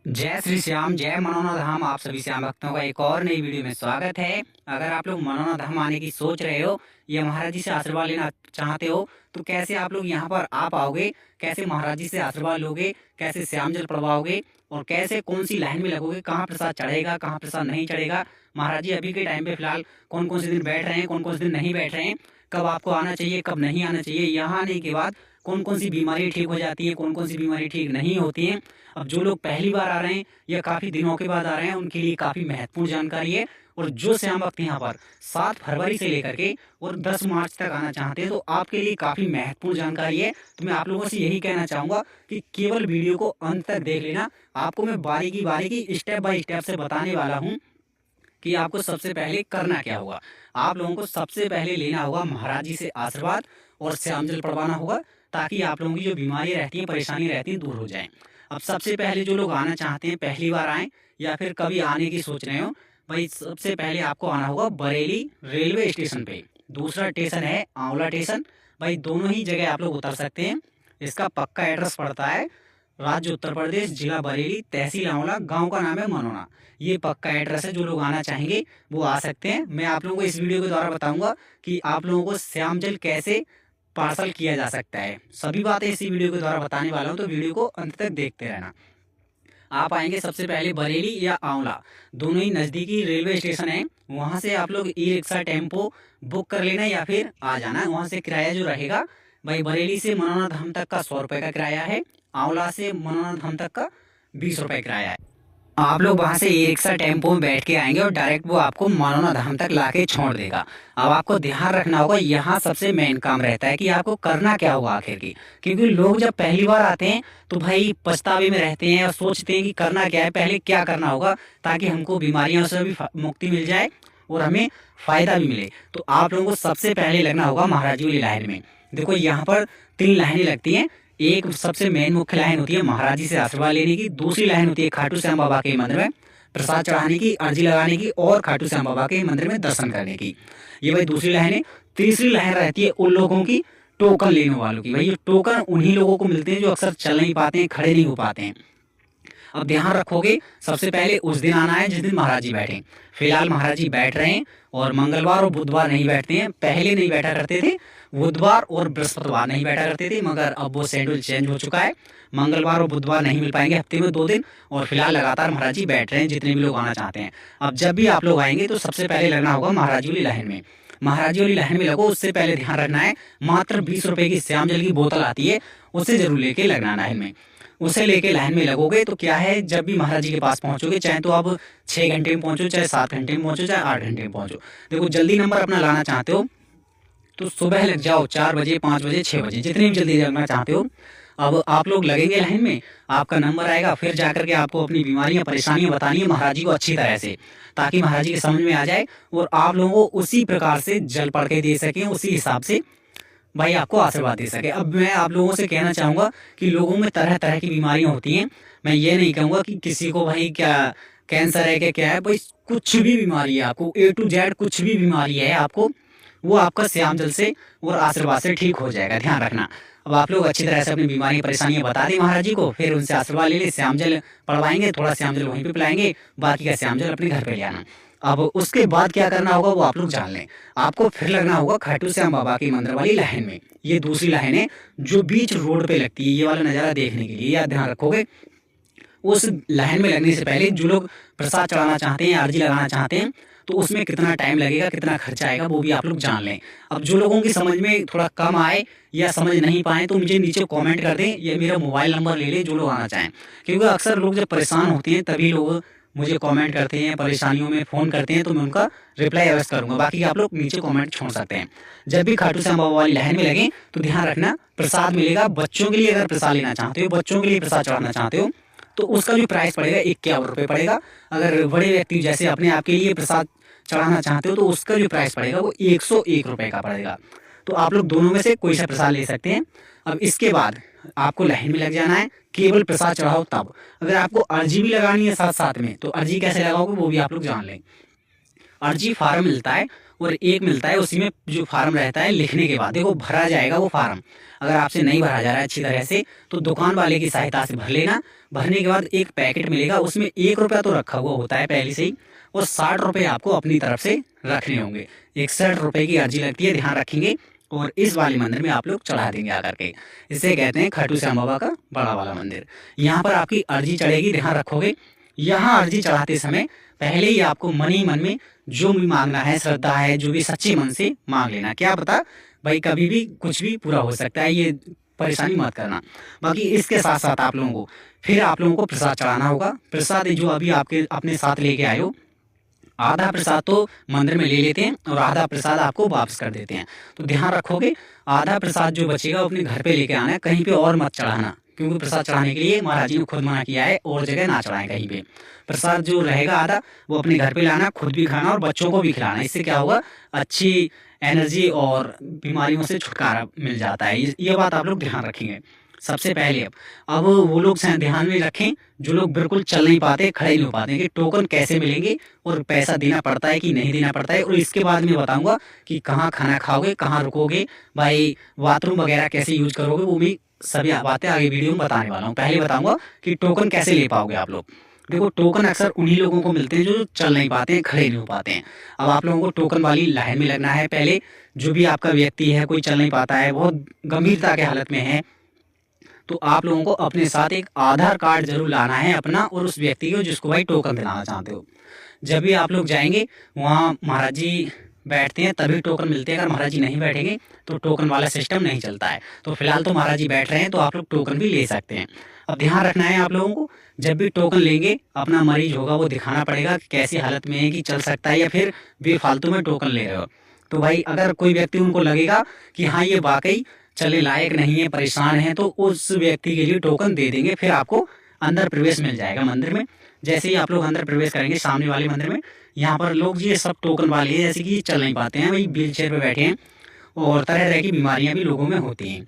जय श्री श्याम, जय मनोना धाम। आप सभी श्याम भक्तों का एक और नई वीडियो में स्वागत है। अगर आप लोग मनोना धाम आने की सोच रहे हो या महाराज जी से आशीर्वाद लेना चाहते हो तो कैसे आप लोग यहाँ पर आ पाओगे, कैसे महाराज जी से आशीर्वाद लोगे, कैसे श्याम जल पड़वाओगे और कैसे कौन सी लाइन में लगोगे, कहाँ प्रसाद चढ़ेगा, कहाँ प्रसाद नहीं चढ़ेगा, महाराज जी अभी के टाइम पे फिलहाल कौन कौन से दिन बैठ रहे हैं, कौन कौन से दिन नहीं बैठ रहे हैं, कब आपको आना चाहिए, कब नहीं आना चाहिए, यहाँ आने के बाद कौन कौन सी बीमारी ठीक हो जाती है, कौन कौन सी बीमारी ठीक नहीं होती है। अब जो लोग पहली बार आ रहे हैं या काफ़ी दिनों के बाद आ रहे हैं उनके लिए काफ़ी महत्वपूर्ण जानकारी है। और जो श्याम भक्त यहाँ पर 7 फरवरी से लेकर के और 10 मार्च तक आना चाहते हैं तो आपके लिए काफ़ी महत्वपूर्ण जानकारी है। तो मैं आप लोगों से यही कहना चाहूँगा कि केवल वीडियो को अंत तक देख लेना। आपको मैं बारीकी बारीकी स्टेप बाय स्टेप से बताने वाला हूँ कि आपको सबसे पहले करना क्या होगा। आप लोगों को सबसे पहले लेना होगा महाराज जी से आशीर्वाद और श्याम जल पड़वाना होगा, ताकि आप लोगों की जो बीमारी रहती है, परेशानी रहती है, दूर हो जाए। अब सबसे पहले जो लोग आना चाहते हैं, पहली बार आए या फिर कभी आने की सोच रहे हो, भाई सबसे पहले आपको आना होगा बरेली रेलवे स्टेशन पे। दूसरा स्टेशन है आंवला स्टेशन। भाई दोनों ही जगह आप लोग उतर सकते हैं। इसका पक्का एड्रेस पड़ता है राज्य उत्तर प्रदेश, जिला बरेली, तहसील आंवला, गांव का नाम है मनोना। ये पक्का एड्रेस है। जो लोग आना चाहेंगे वो आ सकते हैं। मैं आप लोगों को इस वीडियो के द्वारा बताऊंगा कि आप लोगों को श्याम जल कैसे पार्सल किया जा सकता है। सभी बातें इसी वीडियो के द्वारा बताने वाला हूँ, तो वीडियो को अंत तक देखते रहना। आप आएंगे सबसे पहले बरेली या आंवला, दोनों ही नज़दीकी रेलवे स्टेशन है। वहाँ से आप लोग ई रिक्शा टेम्पो बुक कर लेना या फिर आ जाना। वहाँ से किराया जो रहेगा, भाई बरेली से मनोना धाम तक का 100 रुपये का किराया है, आंवला से मनोना धाम तक का 20 रुपये किराया है। आप लोग वहाँ से ई रिक्शा टेम्पो में बैठ के आएंगे और डायरेक्ट वो आपको मनोना धाम तक लाके छोड़ देगा। अब आपको ध्यान रखना होगा, यहाँ सबसे मेन काम रहता है कि आपको करना क्या होगा आखिर की। क्योंकि लोग जब पहली बार आते हैं तो भाई पछतावे में रहते हैं और सोचते हैं कि करना क्या है, पहले क्या करना होगा ताकि हमको बीमारियों से भी मुक्ति मिल जाए और हमें फ़ायदा भी मिले। तो आप लोगों को सबसे पहले लगना होगा महाराज जी वाली लाइन में। देखो यहाँ पर 3 लाइनें लगती हैं। एक सबसे मेन मुख्य लाइन होती है महाराज जी से आशीर्वाद लेने की, दूसरी लाइन होती है खाटू श्याम बाबा के मंदिर में प्रसाद चढ़ाने की, अर्जी लगाने की और खाटू श्याम बाबा के मंदिर में दर्शन करने की। ये भाई दूसरी लाइन है। तीसरी लाइन रहती है उन लोगों की, टोकन लेने वालों की। भाई ये टोकन उन्हीं लोगों को मिलते हैं जो अक्सर चल नहीं पाते हैं, खड़े नहीं हो पाते हैं। अब ध्यान रखोगे, सबसे पहले उस दिन आना है जिस दिन महाराज जी बैठे। फिलहाल महाराज जी बैठ रहे हैं और मंगलवार और बुधवार नहीं बैठते हैं। पहले नहीं बैठा करते थे, बुधवार और बृहस्पतिवार नहीं बैठा करते थे, मगर अब वो शेड्यूल चेंज हो चुका है। मंगलवार और बुधवार नहीं मिल पाएंगे, हफ्ते में 2 दिन। और फिलहाल लगातार महाराज जी बैठ रहे हैं जितने भी लोग आना चाहते हैं। अब जब भी आप लोग आएंगे तो सबसे पहले लगना होगा महाराज जी वाली लाइन में। महाराज जी वाली लाइन में लगो। उससे पहले ध्यान रखना है, मात्र 20 रुपये की श्याम जल की बोतल आती है, उसे जरूर लेके लगना लाइन में। उसे लेके लाइन में लगोगे तो क्या है, जब भी महाराज जी के पास पहुंचोगे, चाहे तो आप 6 घंटे में पहुंचो, चाहे 7 घंटे में पहुंचो, चाहे 8 घंटे में पहुंचो। देखो जल्दी नंबर अपना लाना चाहते हो तो सुबह लग जाओ, 4 बजे, 5 बजे, 6 बजे, जितनी भी जल्दी लगना चाहते हो। अब आप लोग लगेंगे लाइन में, आपका नंबर आएगा, फिर जाकर के आपको अपनी बीमारियां परेशानियां बतानी है महाराज जी को अच्छी तरह से, ताकि महाराज जी के समझ में आ जाए और आप लोगों को उसी प्रकार से जल पढ़ के दे सकें, उसी हिसाब से भाई आपको आशीर्वाद दे सके। अब मैं आप लोगों से कहना चाहूँगा कि लोगों में तरह तरह की बीमारियां होती हैं। मैं ये नहीं कहूँगा कि किसी को भाई क्या कैंसर है, क्या क्या है, भाई कुछ भी बीमारी है आपको, A to Z कुछ भी बीमारी है आपको, वो आपका श्याम जल से और आशीर्वाद से ठीक हो जाएगा। ध्यान रखना। अब आप लोग अच्छी तरह से अपनी बीमारी परेशानियां बता दें महाराज जी को, फिर उनसे आशीर्वाद ले लें, श्याम जल पड़वाएंगे, थोड़ा श्याम जल वहीं पे पिलाएंगे, बाकी का श्याम जल अपने घर पे ले आना। अब उसके बाद क्या करना होगा वो आप लोग जान लें। आपको फिर लगना होगा खाटू श्याम बाबा की मंदिर वाली लाइन में। ये दूसरी लाइन है जो बीच रोड पे लगती है, ये वाला नज़ारा देखने के लिए। याद ध्यान रखोगे, उस लाइन में लगने से पहले जो लोग प्रसाद चढ़ाना चाहते हैं, अर्जी लगाना चाहते हैं, तो उसमें कितना टाइम लगेगा, कितना खर्चा आएगा, वो भी आप लोग जान लें। अब जो लोगों की समझ में थोड़ा कम आए या समझ नहीं पाए तो मुझे नीचे कमेंट कर दें, या मेरा मोबाइल नंबर ले लें जो लोग आना चाहें। क्योंकि अक्सर लोग जब परेशान होते हैं तभी लोग मुझे कमेंट करते हैं, परेशानियों में फ़ोन करते हैं, तो मैं उनका रिप्लाई अवश्य करूँगा। बाकी आप लोग नीचे कमेंट छोड़ सकते हैं। जब भी खाटू श्याम बाबा वाली लाइन में लगें तो ध्यान रखना, प्रसाद मिलेगा। बच्चों के लिए अगर प्रसाद लेना चाहते हो, बच्चों के लिए प्रसाद चढ़ाना चाहते हो, तो उसका जो प्राइस पड़ेगा 51 रुपये पड़ेगा। अगर बड़े व्यक्ति जैसे अपने आप के लिए प्रसाद चढ़ाना चाहते हो तो उसका जो प्राइस पड़ेगा वो 101 रुपये का पड़ेगा। तो आप लोग दोनों में से कोई सा प्रसाद ले सकते हैं। अब इसके बाद आपको लाइन में लग जाना है, केवल प्रसाद चढ़ाओ तब। अगर आपको अर्जी भी लगानी है साथ साथ में, तो अर्जी कैसे लगाओगे वो भी आप लोग जान लें। अर्जी फार्म मिलता है, और एक मिलता है उसी में जो फार्म रहता है लिखने के बाद देखो भरा जाएगा वो फार्म। अगर आपसे नहीं भरा जा रहा है अच्छी तरह से तो दुकान वाले की सहायता से भर लेना। भरने के बाद एक पैकेट मिलेगा, उसमें 1 रुपया तो रखा हुआ होता है पहले से ही, और 60 रुपये आपको अपनी तरफ से रखने होंगे। 61 रुपये की अर्जी लगती है, ध्यान रखेंगे। और इस वाले मंदिर में आप लोग चढ़ा देंगे आकर के। इसे कहते हैं खाटू श्याम बाबा का बड़ा वाला मंदिर। यहाँ पर आपकी अर्जी चढ़ेगी, ध्यान रखोगे। यहाँ अर्जी चढ़ाते समय पहले ही आपको मन ही मन में जो भी मांगना है, श्रद्धा है, जो भी सच्चे मन से मांग लेना। क्या पता भाई कभी भी कुछ भी पूरा हो सकता है, ये परेशानी मत करना। बाकी इसके साथ साथ आप लोगों को फिर आप लोगों को प्रसाद चढ़ाना होगा। प्रसाद जो अभी आपके अपने साथ लेके आए हो, आधा प्रसाद तो मंदिर में ले लेते हैं और आधा प्रसाद आपको वापस कर देते हैं। तो ध्यान रखोगे आधा प्रसाद जो बचेगा अपने घर पे लेके आना है, कहीं पे और मत चढ़ाना, क्योंकि प्रसाद चढ़ाने के लिए महाराज जी ने खुद मना किया है और जगह ना चढ़ाएं कहीं पे। प्रसाद जो रहेगा आधा वो अपने घर पे लाना, खुद भी खाना और बच्चों को भी खिलाना। इससे क्या होगा, अच्छी एनर्जी और बीमारियों से छुटकारा मिल जाता है। ये बात आप लोग ध्यान रखेंगे। सबसे पहले अब वो लोग ध्यान में रखें जो लोग बिल्कुल चल नहीं पाते, खड़े नहीं हो पाते, कि टोकन कैसे मिलेंगे और पैसा देना पड़ता है कि नहीं देना पड़ता है। और इसके बाद मैं बताऊंगा कि कहाँ खाना खाओगे, कहाँ रुकोगे, भाई बाथरूम वगैरह कैसे यूज करोगे, वो भी सभी बातें आगे वीडियो में बताने वाला हूँ। पहले बताऊंगा कि टोकन कैसे ले पाओगे आप लोग। देखो टोकन अक्सर उन्हीं लोगों को मिलते हैं जो चल नहीं पाते हैं, खड़े नहीं हो पाते हैं। अब आप लोगों को टोकन वाली लाइन में लगना है। पहले जो भी आपका व्यक्ति है, कोई चल नहीं पाता है, बहुत गंभीरता के हालत में है, तो आप लोगों को अपने साथ एक आधार कार्ड जरूर लाना है अपना और उस व्यक्ति को जिसको भाई टोकन दिलाना चाहते हो। जब भी आप लोग जाएंगे वहाँ महाराज जी बैठते हैं तभी टोकन मिलते हैं। अगर महाराज जी नहीं बैठेंगे तो टोकन वाला सिस्टम नहीं चलता है। तो फिलहाल तो महाराज जी बैठ रहे हैं तो आप लोग टोकन भी ले सकते हैं। अब ध्यान रखना है आप लोगों को, जब भी टोकन लेंगे अपना मरीज होगा वो दिखाना पड़ेगा कि कैसी हालत में है, कि चल सकता है या फिर बेफालतू में टोकन ले रहे हो। तो भाई अगर कोई व्यक्ति उनको लगेगा कि हाँ ये वाकई चलने लायक नहीं है, परेशान है, तो उस व्यक्ति के लिए टोकन दे देंगे, फिर आपको अंदर प्रवेश मिल जाएगा मंदिर में। जैसे ही आप लोग अंदर प्रवेश करेंगे सामने वाले मंदिर में, यहाँ पर लोग ये सब टोकन वाले हैं, जैसे कि ये चल नहीं पाते हैं, वही व्हील चेयर पर बैठे हैं और तरह तरह की बीमारियां भी लोगों में होती हैं।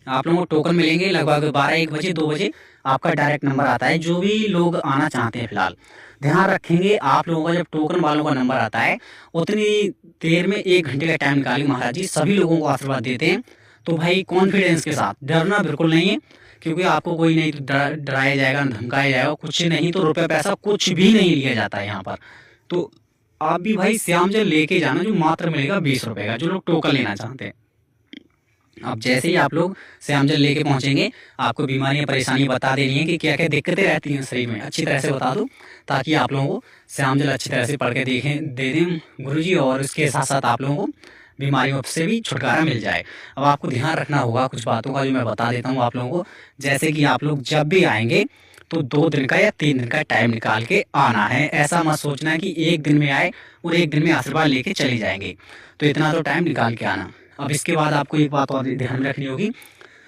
आप लोगों को टोकन मिलेंगे लगभग 12-1 बजे 2 बजे आपका डायरेक्ट नंबर आता है। जो भी लोग आना चाहते हैं फिलहाल ध्यान रखेंगे आप लोगों का, जब टोकन वालों का नंबर आता है उतनी देर में 1 घंटे का टाइम निकालेंगे महाराज जी, सभी लोगों को आशीर्वाद देते हैं। तो भाई कॉन्फिडेंस के साथ, डरना बिल्कुल नहीं है, क्योंकि आपको कोई नहीं डराया जाएगा, धमकाया जाएगा, कुछ नहीं। तो रुपये पैसा कुछ भी नहीं लिया जाता है यहाँ पर। तो आप भी भाई श्याम जल लेके जाना, जो मात्र मिलेगा 20 रुपये का, जो लोग टोकन लेना चाहते हैं। अब जैसे ही आप लोग श्याम जल लेके पहुंचेंगे आपको बीमारियां परेशानी बता देनी है कि क्या क्या दिक्कतें रहती हैं शरीर में, अच्छी तरह से बता दूं, ताकि आप लोगों को श्याम जल अच्छी तरह से पढ़ के दे दें गुरुजी, और इसके साथ साथ आप लोगों को बीमारियों से भी छुटकारा मिल जाए। अब आपको ध्यान रखना होगा कुछ बातों का जो मैं बता देता हूँ आप लोगों को। जैसे कि आप लोग जब भी आएंगे तो 2 दिन का या 3 दिन का टाइम निकाल के आना है। ऐसा मत सोचना कि 1 दिन में आए और 1 दिन में आशीर्वाद लेके चले जाएंगे, तो इतना तो टाइम निकाल के आना। अब इसके बाद आपको एक बात और ध्यान में रखनी होगी,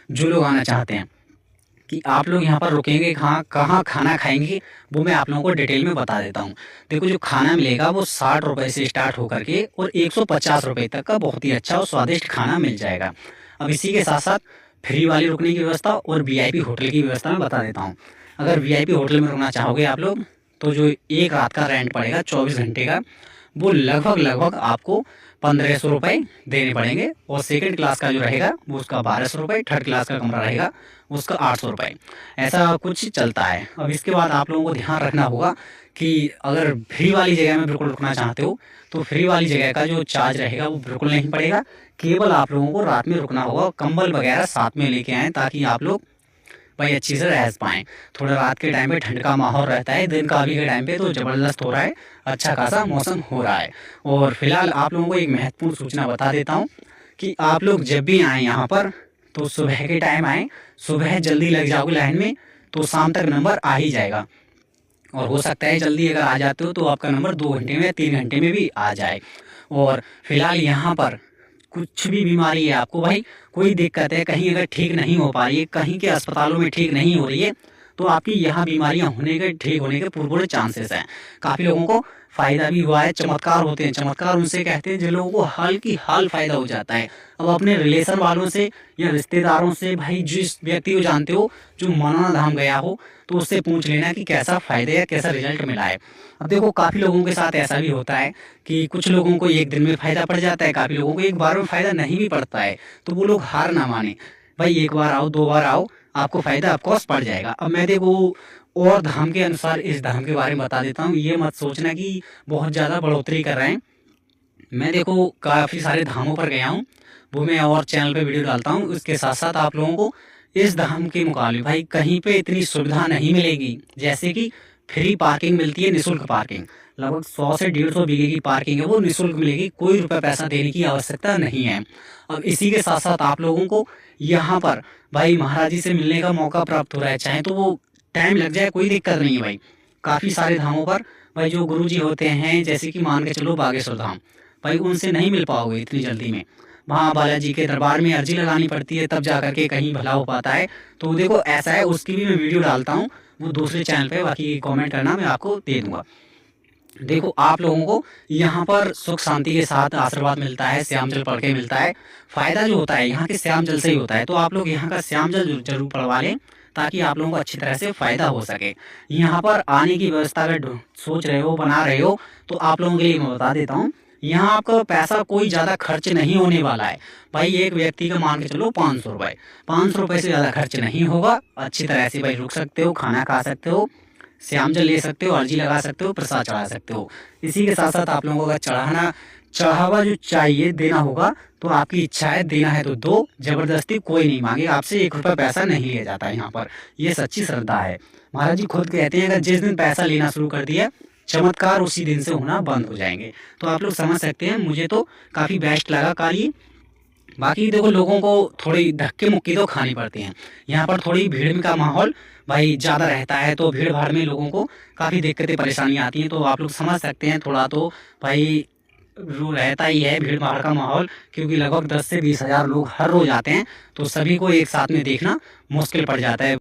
जो लोग आना चाहते हैं कि आप लोग यहाँ पर रुकेंगे, कहाँ खाना खाएंगे, वो मैं आप लोगों को डिटेल में बता देता हूँ। देखो जो खाना मिलेगा वो 60 रुपये से स्टार्ट होकर के और 150 रुपये तक का बहुत ही अच्छा और स्वादिष्ट खाना मिल जाएगा। अब इसी के साथ साथ फ्री वाली रुकने की व्यवस्था और VIP होटल की व्यवस्था मैं बता देता हूँ। अगर VIP होटल में रुकना चाहोगे आप लोग तो जो एक रात का रेंट पड़ेगा 24 घंटे का, वो लगभग आपको 1500 रुपये देने पड़ेंगे। और सेकंड क्लास का जो रहेगा वो उसका 1200 रुपये, थर्ड क्लास का कमरा रहेगा उसका 800 रुपये, ऐसा कुछ चलता है। अब इसके बाद आप लोगों को ध्यान रखना होगा कि अगर फ्री वाली जगह में बिल्कुल रुकना चाहते हो तो फ्री वाली जगह का जो चार्ज रहेगा वो बिल्कुल नहीं पड़ेगा। केवल आप लोगों को रात में रुकना होगा, कंबल वगैरह साथ में लेके आएँ ताकि आप लोग भाई अच्छी से रह पाएँ। थोड़ा रात के टाइम पे ठंड का माहौल रहता है, दिन का अभी के टाइम पे तो ज़बरदस्त हो रहा है, अच्छा खासा मौसम हो रहा है। और फिलहाल आप लोगों को एक महत्वपूर्ण सूचना बता देता हूँ कि आप लोग जब भी आएँ यहाँ पर तो सुबह के टाइम आएँ, सुबह जल्दी लग जाओगे लाइन में तो शाम तक नंबर आ ही जाएगा। और हो सकता है जल्दी अगर आ जाते हो तो आपका नंबर 2 घंटे में या 3 घंटे में भी आ जाए। और फिलहाल यहाँ पर कुछ भी बीमारी है आपको भाई, कोई दिक्कत है, कहीं अगर ठीक नहीं हो पा रही है, कहीं के अस्पतालों में ठीक नहीं हो रही है, तो आपकी यहाँ बीमारियां होने के ठीक होने के पूरे चांसेस हैं। काफ़ी लोगों को फायदा भी हुआ है। चमत्कार होते हैं, चमत्कार उनसे कहते हैं जिन लोगों को हाल की हाल फायदा हो जाता है। अब अपने रिलेशन वालों से या रिश्तेदारों से, भाई जिस व्यक्ति को जानते हो जो मनोना धाम गया हो, तो उससे पूछ लेना कि कैसा फायदा या कैसा रिजल्ट मिला है। अब देखो काफ़ी लोगों के साथ ऐसा भी होता है कि कुछ लोगों को एक दिन में फ़ायदा पड़ जाता है, काफ़ी लोगों को एक बार में फ़ायदा नहीं भी पड़ता है। तो वो लोग हार ना माने, भाई एक बार आओ, दो बार आओ, आपको फ़ायदा ऑफकोर्स पड़ जाएगा। अब मैं देखो और धाम के अनुसार इस धाम के बारे में बता देता हूँ। ये मत सोचना कि बहुत ज़्यादा बढ़ोतरी कर रहे हैं। मैं देखो काफ़ी सारे धामों पर गया हूँ, वो मैं और चैनल पे वीडियो डालता हूँ। उसके साथ साथ आप लोगों को इस धाम के मुकाबले भाई कहीं पे इतनी सुविधा नहीं मिलेगी। जैसे कि फ्री पार्किंग मिलती है, निःशुल्क पार्किंग, लगभग 100 से 150 बीघे की पार्किंग है, वो निःशुल्क मिलेगी, कोई रुपये पैसा देने की आवश्यकता नहीं है। अब इसी के साथ साथ आप लोगों को यहाँ पर भाई महाराज जी से मिलने का मौका प्राप्त हो रहा है। चाहे तो वो टाइम लग जाए, कोई दिक्कत नहीं है भाई। काफ़ी सारे धामों पर भाई जो गुरु जी होते हैं, जैसे कि मान के चलो बागेश्वर धाम, भाई उनसे नहीं मिल पाओगे इतनी जल्दी में। वहाँ बालाजी के दरबार में अर्जी लगानी पड़ती है, तब जा करके कहीं भला हो पाता है। तो देखो ऐसा है, उसकी भी मैं वीडियो डालता हूँ, वो दूसरे चैनल पे, बाकी कमेंट करना मैं आपको दे दूंगा। देखो आप लोगों को यहाँ पर सुख शांति के साथ आशीर्वाद मिलता है, श्याम जल पढ़ के मिलता है। फायदा जो होता है यहाँ के श्याम जल से ही होता है। तो आप लोग यहाँ का श्याम जल जरूर पढ़वा लें, ताकि आप लोगों को अच्छी तरह से फायदा हो सके। यहाँ पर आने की व्यवस्था अगर सोच रहे हो, बना रहे हो, तो आप लोगों के लिए मैं बता देता हूँ, यहाँ आपका पैसा कोई ज़्यादा खर्च नहीं होने वाला है। भाई एक व्यक्ति का मान के चलो 500 रुपये, 500 रुपये से ज़्यादा खर्च नहीं होगा। अच्छी तरह से भाई रुक सकते हो, खाना खा सकते हो, श्याम जल ले सकते हो, अर्जी लगा सकते हो, प्रसाद चढ़ा सकते हो। इसी के साथ साथ आप लोगों को अगर चढ़ावा जो चाहिए देना होगा, तो आपकी इच्छा है, देना है तो दो, जबरदस्ती कोई नहीं मांगे आपसे। 1 रुपया पैसा नहीं लिया जाता है यहाँ पर, ये सच्ची श्रद्धा है। महाराज जी खुद कहते हैं अगर जिस दिन पैसा लेना शुरू कर दिया, चमत्कार उसी दिन से होना बंद हो जाएंगे। तो आप लोग समझ सकते हैं, मुझे तो काफ़ी बेस्ट लगा कार्य। बाकी देखो लोगों को थोड़ी धक्के मुक्की तो खानी पड़ती हैं। यहाँ पर थोड़ी भीड़ का माहौल भाई ज़्यादा रहता है, तो भीड़ भाड़ में लोगों को काफ़ी दिक्कतें परेशानियाँ आती हैं। तो आप लोग समझ सकते हैं, थोड़ा तो भाई रो रहता ही है भीड़ भाड़ का माहौल, क्योंकि लगभग 10 से 20 हज़ार लोग हर रोज आते हैं, तो सभी को एक साथ में देखना मुश्किल पड़ जाता है।